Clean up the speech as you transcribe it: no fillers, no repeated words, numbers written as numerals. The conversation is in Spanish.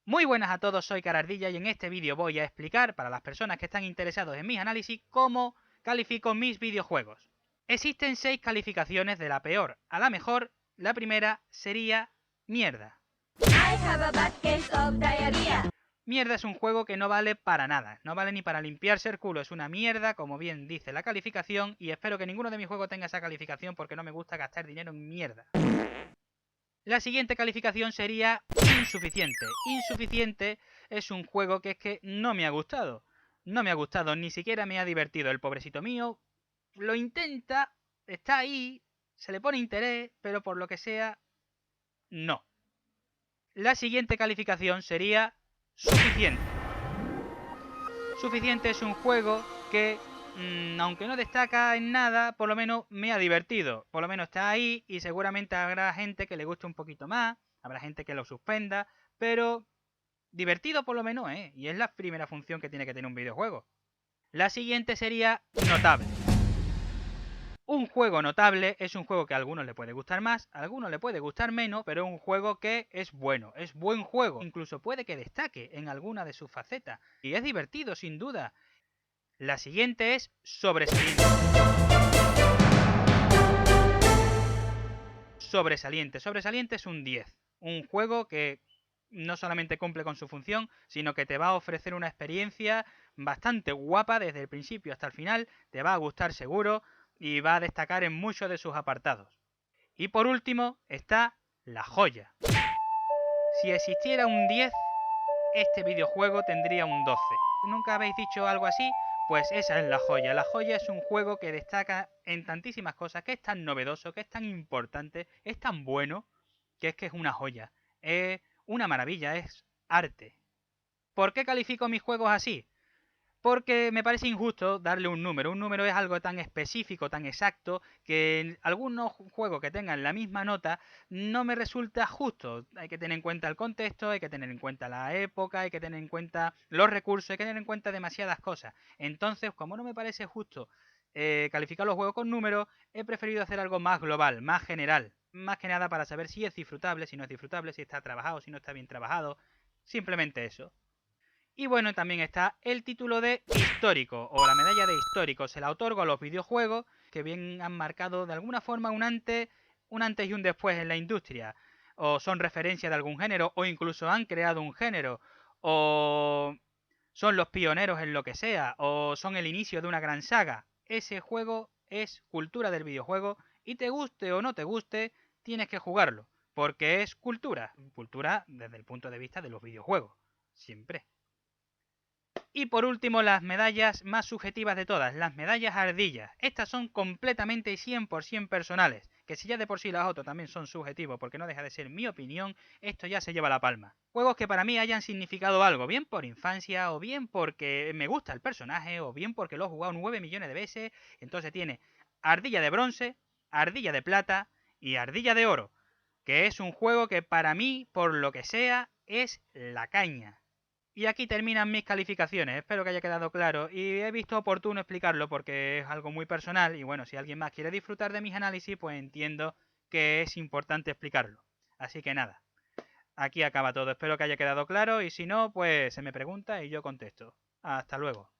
Muy buenas a todos, soy Carardilla y en este vídeo voy a explicar, para las personas que están interesados en mis análisis, cómo califico mis videojuegos. Existen 6 calificaciones de la peor a la mejor. La primera sería mierda. Mierda es un juego que no vale para nada, no vale ni para limpiarse el culo, es una mierda, como bien dice la calificación, y espero que ninguno de mis juegos tenga esa calificación porque no me gusta gastar dinero en mierda. La siguiente calificación sería insuficiente. Insuficiente es un juego que es que no me ha gustado. No me ha gustado, ni siquiera me ha divertido. El pobrecito mío lo intenta, está ahí, se le pone interés, pero por lo que sea, no. La siguiente calificación sería suficiente. Suficiente es un juego que, aunque no destaca en nada, por lo menos me ha divertido. Por lo menos está ahí y seguramente habrá gente que le guste un poquito más, habrá gente que lo suspenda, pero divertido por lo menos, ¿eh? Y es la primera función que tiene que tener un videojuego. La siguiente sería notable. Un juego notable es un juego que a algunos le puede gustar más, a algunos le puede gustar menos, pero es un juego que es bueno, es buen juego. Incluso puede que destaque en alguna de sus facetas. Y es divertido, sin duda. La siguiente es sobresaliente. Sobresaliente. Sobresaliente es un 10. Un juego que no solamente cumple con su función, sino que te va a ofrecer una experiencia bastante guapa desde el principio hasta el final. Te va a gustar seguro y va a destacar en muchos de sus apartados. Y por último está la joya. Si existiera un 10, este videojuego tendría un 12. ¿Nunca habéis dicho algo así? Pues esa es la joya. La joya es un juego que destaca en tantísimas cosas, que es tan novedoso, que es tan importante, es tan bueno, que es una joya. Es una maravilla, es arte. ¿Por qué califico mis juegos así? Porque me parece injusto darle un número. Un número es algo tan específico, tan exacto, que en algunos juegos que tengan la misma nota no me resulta justo. Hay que tener en cuenta el contexto, hay que tener en cuenta la época, hay que tener en cuenta los recursos, hay que tener en cuenta demasiadas cosas. Entonces, como no me parece justo calificar los juegos con números, he preferido hacer algo más global, más general. Más que nada para saber si es disfrutable, si no es disfrutable, si está trabajado, si no está bien trabajado. Simplemente eso. Y bueno, también está el título de histórico o la medalla de histórico. Se la otorgo a los videojuegos que bien han marcado de alguna forma un antes y un después en la industria. O son referencia de algún género o incluso han creado un género. O son los pioneros en lo que sea. O son el inicio de una gran saga. Ese juego es cultura del videojuego y te guste o no te guste, tienes que jugarlo. Porque es cultura. Cultura desde el punto de vista de los videojuegos. Siempre. Y por último, las medallas más subjetivas de todas, las medallas ardillas. Estas son completamente y 100% personales, que si ya de por sí las otras también son subjetivos, porque no deja de ser mi opinión, esto ya se lleva la palma. Juegos que para mí hayan significado algo, bien por infancia, o bien porque me gusta el personaje, o bien porque lo he jugado 9 millones de veces, entonces tiene ardilla de bronce, ardilla de plata y ardilla de oro, que es un juego que para mí, por lo que sea, es la caña. Y aquí terminan mis calificaciones, espero que haya quedado claro y he visto oportuno explicarlo porque es algo muy personal y bueno, si alguien más quiere disfrutar de mis análisis, pues entiendo que es importante explicarlo. Así que nada, aquí acaba todo, espero que haya quedado claro y si no, pues se me pregunta y yo contesto. Hasta luego.